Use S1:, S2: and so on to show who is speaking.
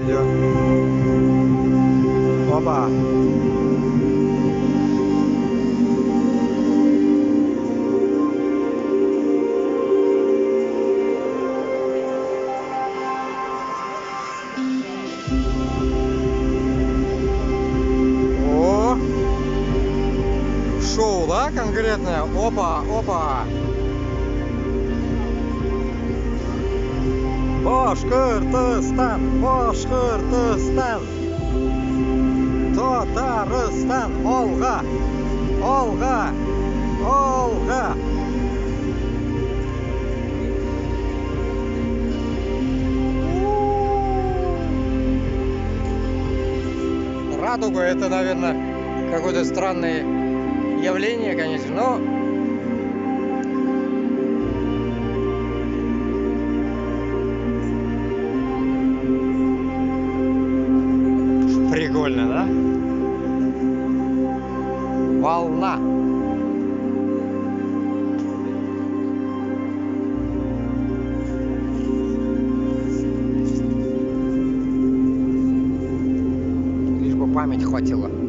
S1: видео. Опа. О, шоу, да, конкретное? Опа, опа. Башкортостан, Башкортостан, Татарстан, Алга, Алга, Алга. Радуга — это, наверное, какое-то странное явление, конечно, но прикольно, да? Волна. Лишь бы память хватило.